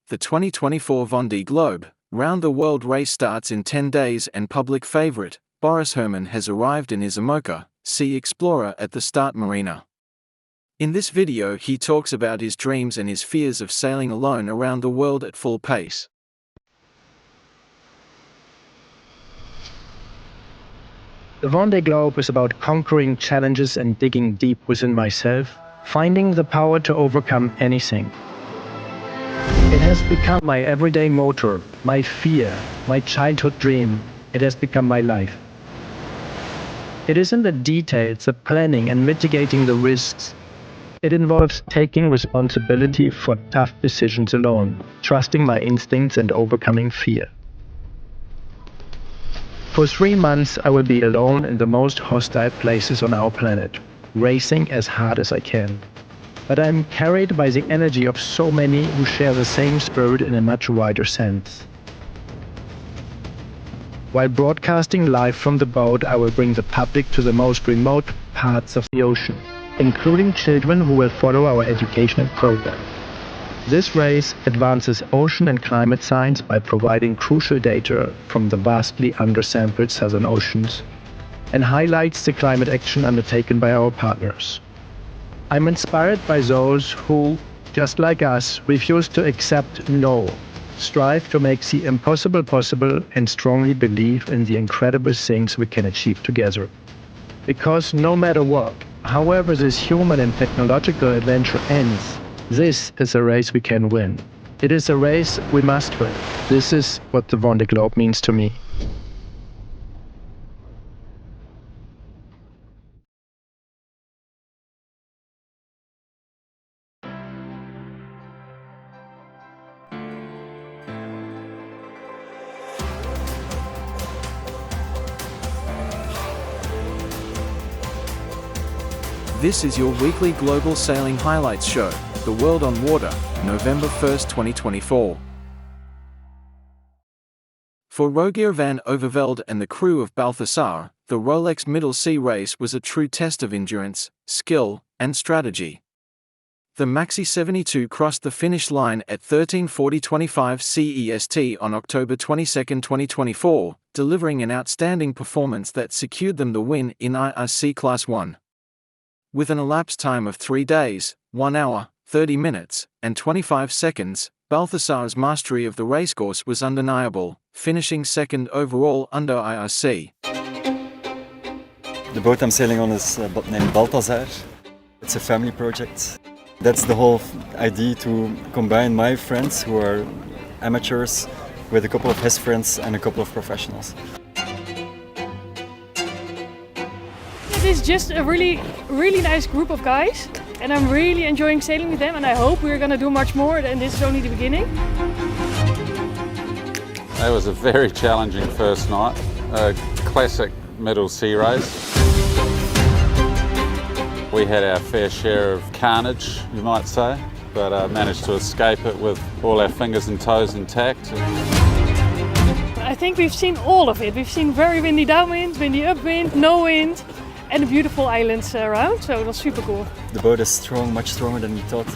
The 2024 Vondee Globe, round-the-world race starts in 10 days and public favorite, Boris-Herrmann has arrived in his imoca, Sea Explorer at the start marina. In this video he talks about his dreams and his fears of sailing alone around the world at full pace. The Vondee Globe is about conquering challenges and digging deep within myself, finding the power to overcome anything. It has become my everyday motor, my fear, my childhood dream. It has become my life. It is in the details, the planning and mitigating the risks. It involves taking responsibility for tough decisions alone, trusting my instincts and overcoming fear. For 3 months I will be alone in the most hostile places on our planet, racing as hard as I can. But I am carried by the energy of so many who share the same spirit in a much wider sense. While broadcasting live from the boat, I will bring the public to the most remote parts of the ocean, including children who will follow our educational program. This race advances ocean and climate science by providing crucial data from the vastly undersampled southern oceans and highlights the climate action undertaken by our partners. I'm inspired by those who, just like us, refuse to accept no, strive to make the impossible possible, and strongly believe in the incredible things we can achieve together. Because no matter what, however this human and technological adventure ends, this is a race we can win. It is a race we must win. This is what the Vondee Globe means to me. This is your weekly global sailing highlights show, The World on Water, November 1st, 2024. For Rogier Van Overveld and the crew of Balthasar, the Rolex Middle Sea Race was a true test of endurance, skill, and strategy. The Maxi 72 crossed the finish line at 13:40.25 CEST on October 22, 2024, delivering an outstanding performance that secured them the win in IRC Class 1. With an elapsed time of 3 days, 1 hour, 30 minutes, and 25 seconds, Balthasar's mastery of the racecourse was undeniable, finishing second overall under IRC. The boat I'm sailing on is named Balthasar. It's a family project. That's the whole idea, to combine my friends who are amateurs with a couple of his friends and a couple of professionals. It is just a really nice group of guys, and I'm really enjoying sailing with them, and I hope we're going to do much more, and this is only the beginning. It was a very challenging first night, a classic middle sea race. We had our fair share of carnage, you might say, but managed to escape it with all our fingers and toes intact. I think we've seen all of it. We've seen very windy downwind, windy upwind, no wind, and the beautiful islands around, so it was super cool. The boat is strong, much stronger than we thought.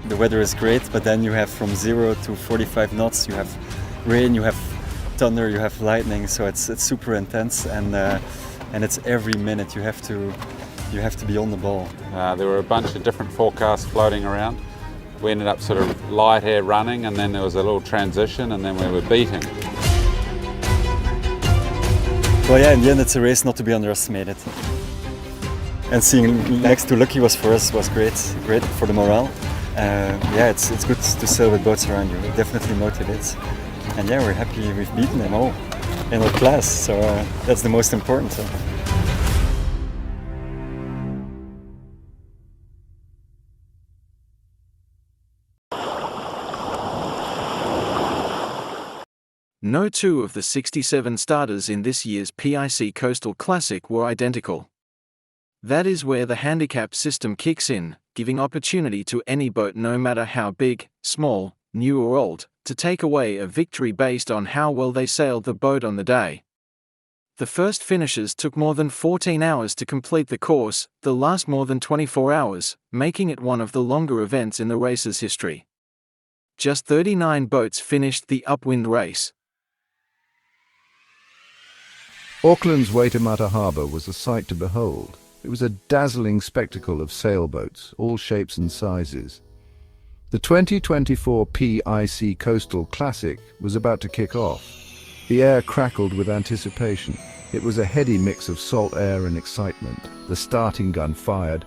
The weather is great, but then you have from 0 to 45 knots, you have rain, you have thunder, you have lightning, so it's super intense, and it's every minute you have to be on the ball. There were a bunch of different forecasts floating around. We ended up sort of light air running, and then there was a little transition, and then we were beating. Well, yeah, in the end it's a race not to be underestimated. And seeing next to Lucky was for us was great for the morale. Yeah, it's good to sail with boats around you. It definitely motivates. And yeah, we're happy we've beaten them all in our class, so that's the most important. No two of the 67 starters in this year's PIC Coastal Classic were identical. That is where the handicap system kicks in, giving opportunity to any boat, no matter how big, small, new or old, to take away a victory based on how well they sailed the boat on the day. The first finishers took more than 14 hours to complete the course, the last more than 24 hours, making it one of the longer events in the race's history. Just 39 boats finished the upwind race. Auckland's Waitemata Harbour was a sight to behold. It was a dazzling spectacle of sailboats, all shapes and sizes. The 2024 PIC Coastal Classic was about to kick off. The air crackled with anticipation. It was a heady mix of salt air and excitement. The starting gun fired.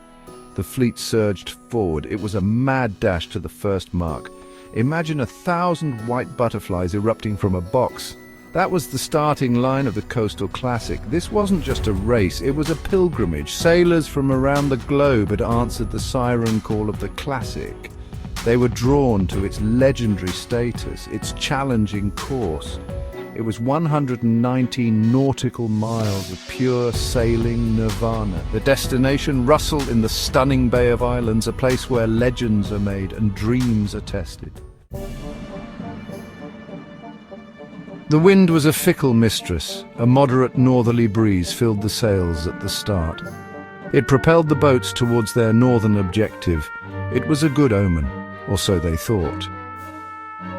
The fleet surged forward. It was a mad dash to the first mark. Imagine 1,000 white butterflies erupting from a box. That was the starting line of the Coastal Classic. This wasn't just a race, it was a pilgrimage. Sailors from around the globe had answered the siren call of the Classic. They were drawn to its legendary status, its challenging course. It was 119 nautical miles of pure sailing nirvana. The destination rustled in the stunning Bay of Islands, a place where legends are made and dreams are tested. The wind was a fickle mistress. A moderate northerly breeze filled the sails at the start. It propelled the boats towards their northern objective. It was a good omen, or so they thought.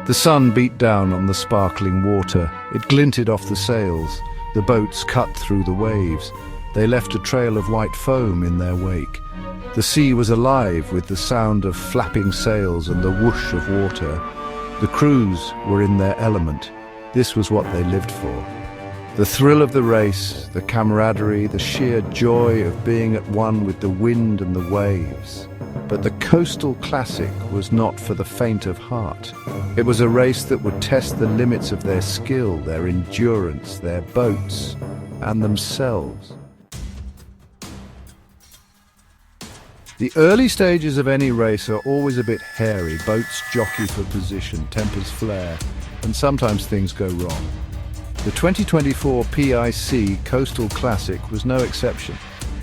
The sun beat down on the sparkling water. It glinted off the sails. The boats cut through the waves. They left a trail of white foam in their wake. The sea was alive with the sound of flapping sails and the whoosh of water. The crews were in their element. This was what they lived for. The thrill of the race, the camaraderie, the sheer joy of being at one with the wind and the waves. But the Coastal Classic was not for the faint of heart. It was a race that would test the limits of their skill, their endurance, their boats, and themselves. The early stages of any race are always a bit hairy. Boats jockey for position, tempers flare, and sometimes things go wrong. The 2024 PIC Coastal Classic was no exception.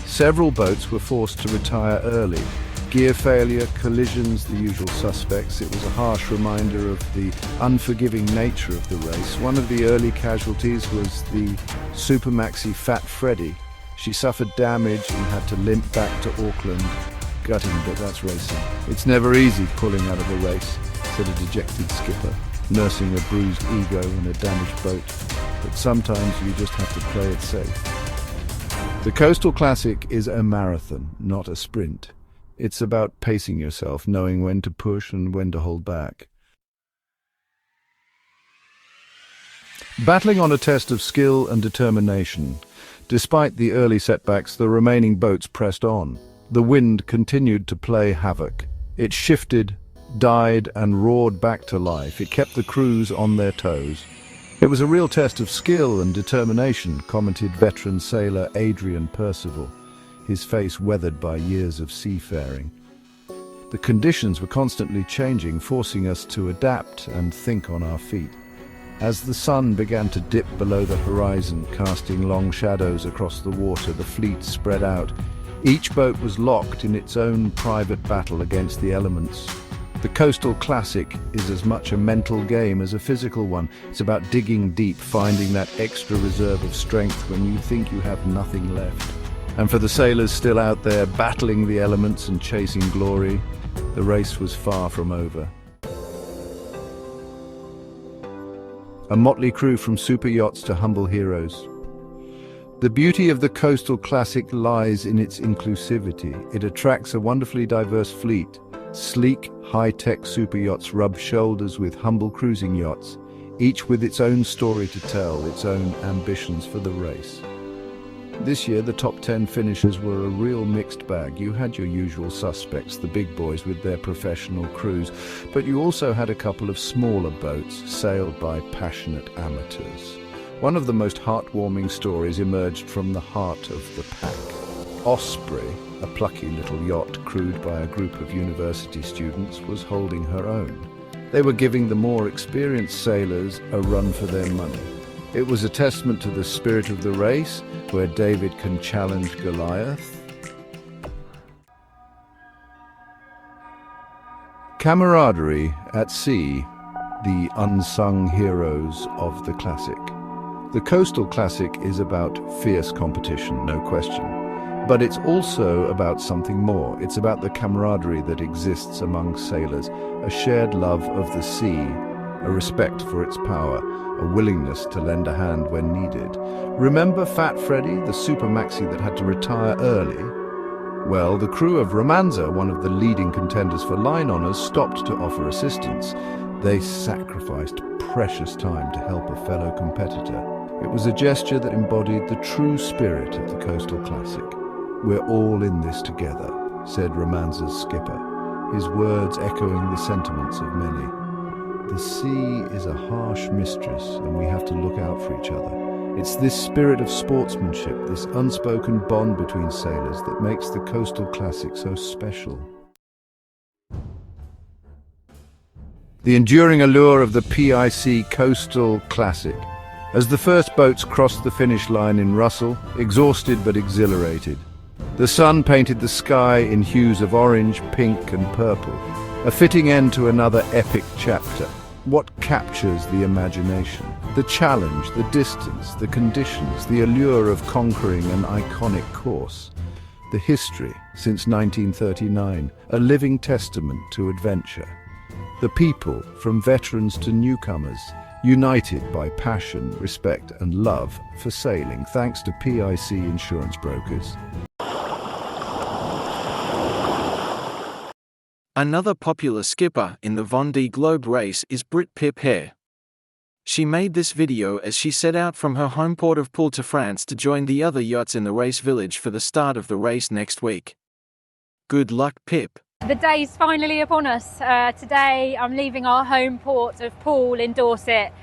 Several boats were forced to retire early. Gear failure, collisions, the usual suspects. It was a harsh reminder of the unforgiving nature of the race. One of the early casualties was the Super Maxi Fat Freddy. She suffered damage and had to limp back to Auckland. Gutting, but that's racing. It's never easy pulling out of a race, said a dejected skipper, nursing a bruised ego in a damaged boat. But sometimes you just have to play it safe. The Coastal Classic is a marathon, not a sprint. It's about pacing yourself, knowing when to push and when to hold back. Battling on a test of skill and determination. Despite the early setbacks, the remaining boats pressed on. The wind continued to play havoc. It shifted, died, and roared back to life. It kept the crews on their toes. It was a real test of skill and determination, commented veteran sailor Adrian Percival, his face weathered by years of seafaring. The conditions were constantly changing, forcing us to adapt and think on our feet. As the sun began to dip below the horizon, casting long shadows across the water, the fleet spread out. Each boat was locked in its own private battle against the elements. The Coastal Classic is as much a mental game as a physical one. It's about digging deep, finding that extra reserve of strength when you think you have nothing left. And for the sailors still out there battling the elements and chasing glory, the race was far from over. A motley crew from super yachts to humble heroes. The beauty of the Coastal Classic lies in its inclusivity. It attracts a wonderfully diverse fleet. Sleek, high-tech super yachts rub shoulders with humble cruising yachts, each with its own story to tell, its own ambitions for the race. This year, the top 10 finishers were a real mixed bag. You had your usual suspects, the big boys with their professional crews, but you also had a couple of smaller boats sailed by passionate amateurs. One of the most heartwarming stories emerged from the heart of the pack. Osprey, a plucky little yacht crewed by a group of university students, was holding her own. They were giving the more experienced sailors a run for their money. It was a testament to the spirit of the race, where David can challenge Goliath. Camaraderie at sea, the unsung heroes of the Classic. The Coastal Classic is about fierce competition, no question. But it's also about something more. It's about the camaraderie that exists among sailors, a shared love of the sea, a respect for its power, a willingness to lend a hand when needed. Remember Fat Freddy, the super Maxi that had to retire early? Well, the crew of Romanza, one of the leading contenders for line honours, stopped to offer assistance. They sacrificed precious time to help a fellow competitor. It was a gesture that embodied the true spirit of the Coastal Classic. "We're all in this together," said Romanza's skipper, his words echoing the sentiments of many. The sea is a harsh mistress, and we have to look out for each other. It's this spirit of sportsmanship, this unspoken bond between sailors, that makes the Coastal Classic so special. The enduring allure of the PIC Coastal Classic. As the first boats crossed the finish line in Russell, exhausted but exhilarated, the sun painted the sky in hues of orange, pink and purple, a fitting end to another epic chapter. What captures the imagination? The challenge, the distance, the conditions, the allure of conquering an iconic course. The history, since 1939, a living testament to adventure. The people, from veterans to newcomers, united by passion, respect and love for sailing, thanks to PIC insurance brokers. Another popular skipper in the Vondee Globe race is Boris-Pip. She made this video as she set out from her home port of Poole-to-France to join the other yachts in the race village for the start of the race next week. Good luck, Pip. The day's finally upon us. Today I'm leaving our home port of Poole in Dorset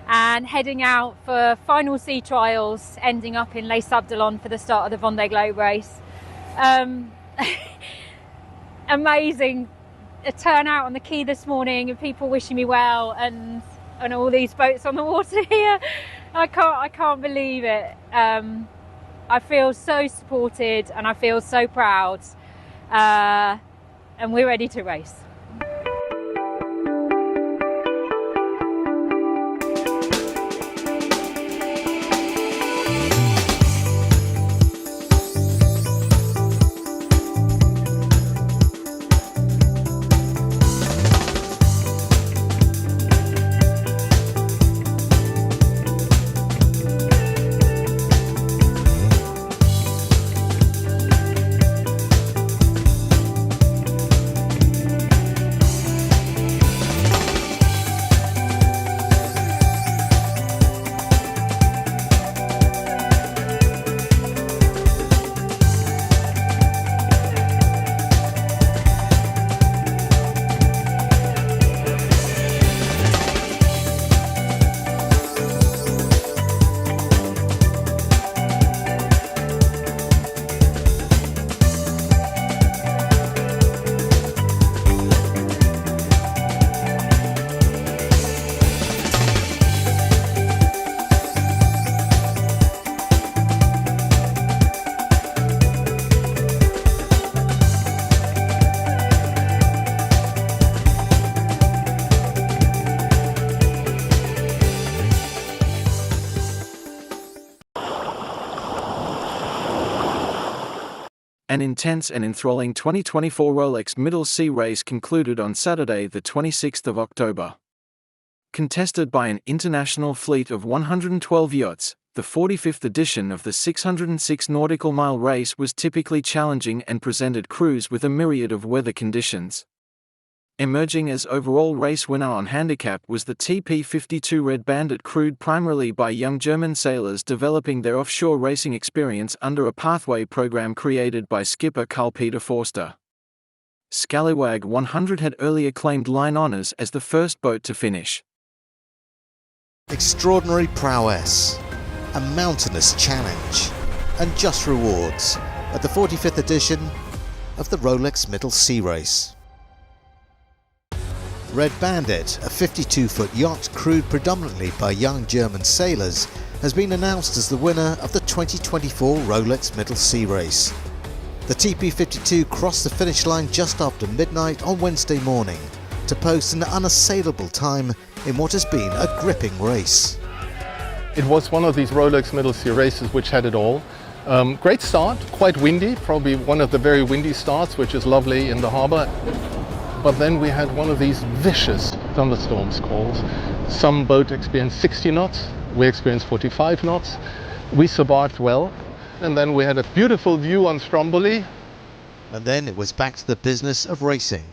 and heading out for final sea trials, ending up in Les Sables for the start of the Vondee Globe race. Amazing a turnout on the quay this morning and people wishing me well, and all these boats on the water here. I can't believe it. I feel so supported and I feel so proud, and we're ready to race. An intense and enthralling 2024 Rolex Middle Sea Race concluded on Saturday, the 26th of October. Contested by an international fleet of 112 yachts, the 45th edition of the 606 nautical mile race was typically challenging and presented crews with a myriad of weather conditions. Emerging as overall race winner on handicap was the TP52 Red Bandit, crewed primarily by young German sailors developing their offshore racing experience under a pathway program created by skipper Carl-Peter Forster. Scallywag 100 had earlier claimed line honours as the first boat to finish. Extraordinary prowess, a mountainous challenge, and just rewards at the 45th edition of the Rolex Middle Sea Race. Red Bandit, a 52-foot yacht crewed predominantly by young German sailors, has been announced as the winner of the 2024 Rolex Middle Sea Race. The TP52 crossed the finish line just after midnight on Wednesday morning to post an unassailable time in what has been a gripping race. It was one of these Rolex Middle Sea races which had it all. Great start, quite windy, probably one of the very windy starts, which is lovely in the harbor. But then we had one of these vicious thunderstorms calls. Some boat experienced 60 knots, we experienced 45 knots. We survived well, and then we had a beautiful view on Stromboli. And then it was back to the business of racing.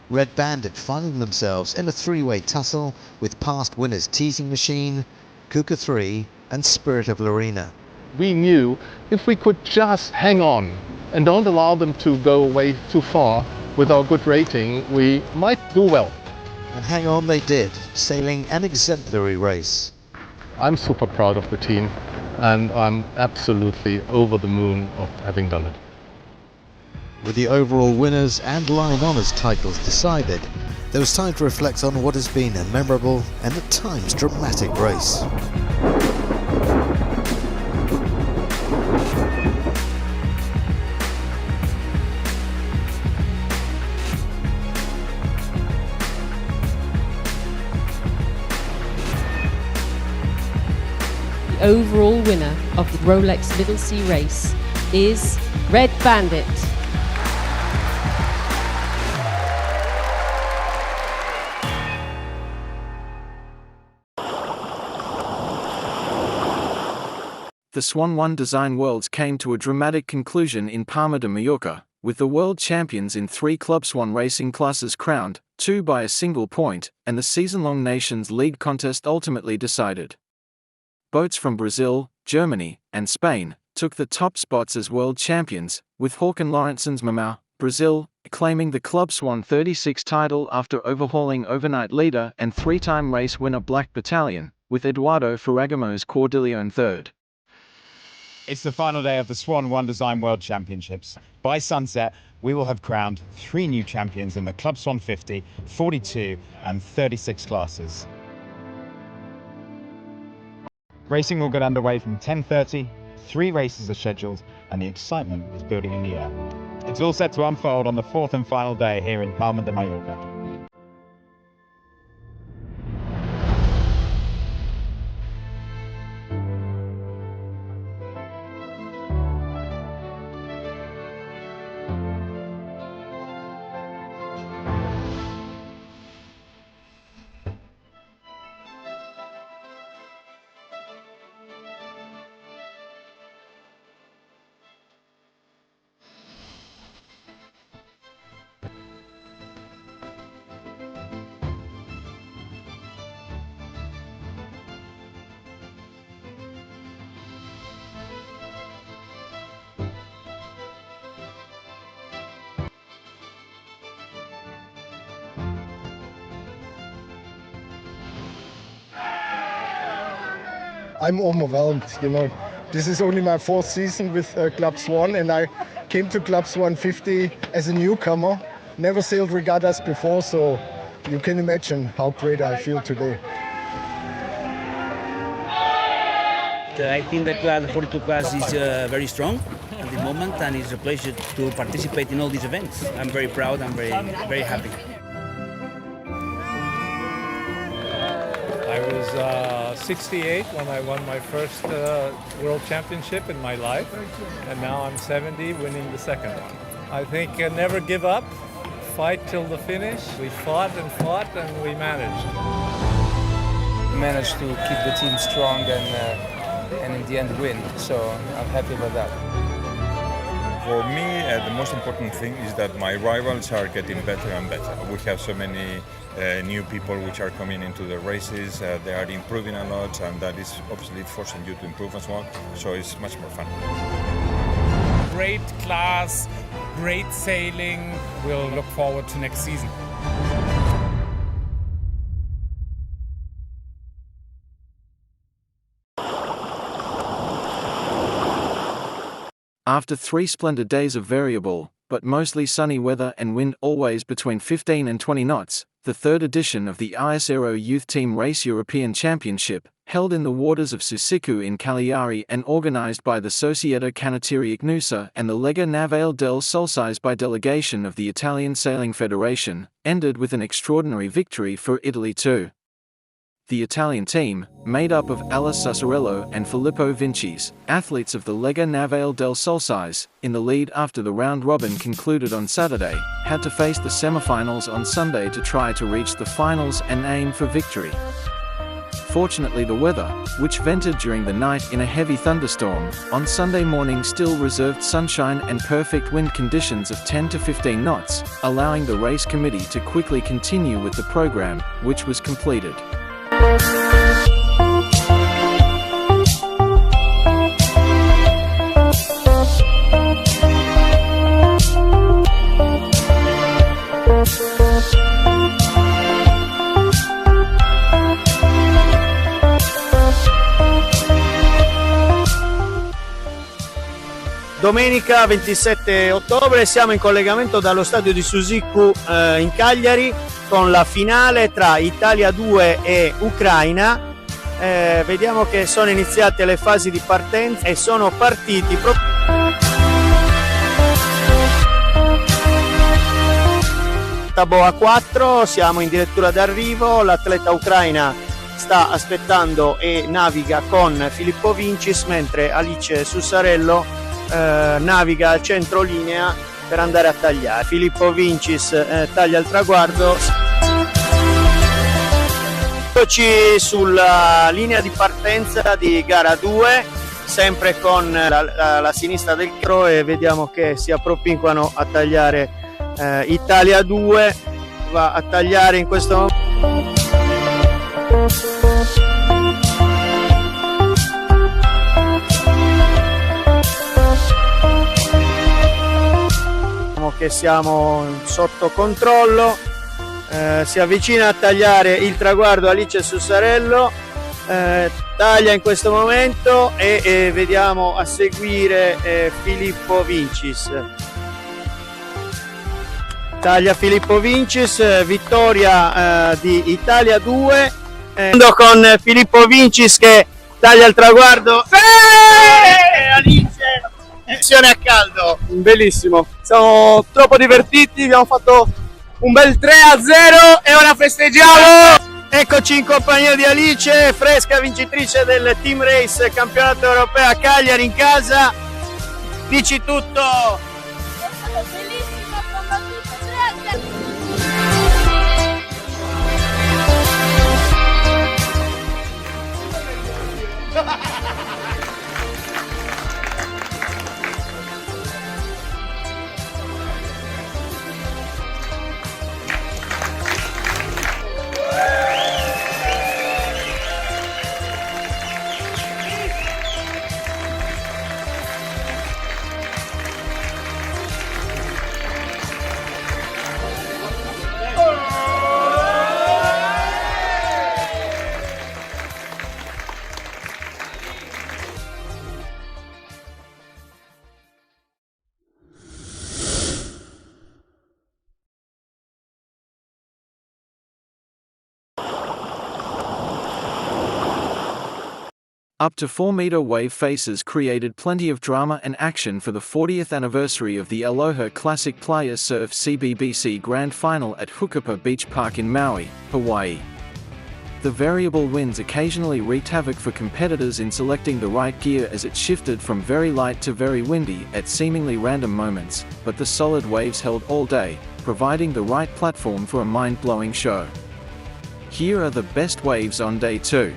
Red Bandit finding themselves in a three-way tussle with past winners Teasing Machine, Kuka 3 and Spirit of Larina. We knew if we could just hang on and don't allow them to go away too far with our good rating, we might do well. And hang on they did, sailing an exemplary race. I'm super proud of the team, and I'm absolutely over the moon of having done it. With the overall winners and line honours titles decided, there was time to reflect on what has been a memorable and at times dramatic race. The overall winner of the Rolex Middle Sea Race is Red Bandit. The Swan 1 Design Worlds came to a dramatic conclusion in Palma de Mallorca, with the world champions in 3 Club Swan racing classes crowned, 2 by a single point, and the season-long Nations League contest ultimately decided. Boats from Brazil, Germany, and Spain took the top spots as world champions, with Håkan Lorentzon's Mamau, Brazil, claiming the Club Swan 36 title after overhauling overnight leader and 3-time race winner Black Battalion, with Eduardo Ferragamo's Cordilleon third. It's the final day of the Swan 1 Design World Championships. By sunset, we will have crowned 3 new champions in the Club Swan 50, 42 and 36 classes. Racing will get underway from 10:30, 3 races are scheduled, and the excitement is building in the air. It's all set to unfold on the 4th and final day here in Palma de Mallorca. I'm overwhelmed, you know. This is only my 4th season with Club Swan, and I came to Club Swan 50 as a newcomer. Never sailed regattas before, so you can imagine how great I feel today. I think that the 42 class is very strong at the moment, and it's a pleasure to participate in all these events. I'm very proud, I'm very happy. I was 68 when I won my first World Championship in my life, and now I'm 70 winning the second one. I think never give up, fight till the finish. We fought and we managed. We managed to keep the team strong and in the end win, so I'm happy about that. For me, the most important thing is that my rivals are getting better and better. We have so many new people which are coming into the races, they are improving a lot, and that is obviously forcing you to improve as well, so it's much more fun. Great class, great sailing. We'll look forward to next season. After 3 splendid days of variable, but mostly sunny weather and wind always between 15 and 20 knots, the 3rd edition of the IS Aero Youth Team Race European Championship, held in the waters of Susicu in Cagliari and organized by the Società Canottieri Ignusa and the Lega Navale del Solsize by delegation of the Italian Sailing Federation, ended with an extraordinary victory for Italy too. the Italian team, made up of Alla Susarello and Filippo Vincis, athletes of the Lega Navale del Solsize, in the lead after the round-robin concluded on Saturday, had to face the semi-finals on Sunday to try to reach the finals and aim for victory. Fortunately, the weather, which vented during the night in a heavy thunderstorm, on Sunday morning still reserved sunshine and perfect wind conditions of 10 to 15 knots, allowing the race committee to quickly continue with the program, which was completed. Domenica 27 ottobre siamo in collegamento dallo stadio di Susicu in Cagliari con la finale tra Italia 2 e Ucraina. Vediamo che sono iniziate le fasi di partenza e sono partiti Boa 4, siamo in dirittura d'arrivo, l'atleta ucraina sta aspettando e naviga con Filippo Vincis, mentre Alice Susarello naviga al centro linea per andare a tagliare. Filippo Vincis taglia il traguardo. Eccoci sulla linea di partenza di gara 2, sempre con la sinistra del chiro, e vediamo che si appropinquano a tagliare. Italia 2 va a tagliare in questo momento. Diciamo che siamo sotto controllo, si avvicina a tagliare il traguardo Alice Susarello, taglia in questo momento e vediamo a seguire Filippo Vincis. Taglia Filippo Vincis, vittoria di Italia 2, con Filippo Vincis che taglia il traguardo. Alice, missione a caldo. Bellissimo, siamo troppo divertiti, abbiamo fatto un bel 3-0 e ora festeggiamo! Eccoci in compagnia di Alice, fresca vincitrice del Team Race campionato europeo a Cagliari in casa. Dici tutto! Up to 4-meter wave faces created plenty of drama and action for the 40th anniversary of the Aloha Classic Playa Surf CBBC Grand Final at Hukapa Beach Park in Maui, Hawaii. The variable winds occasionally wreaked havoc for competitors in selecting the right gear as it shifted from very light to very windy at seemingly random moments, but the solid waves held all day, providing the right platform for a mind-blowing show. Here are the best waves on day 2.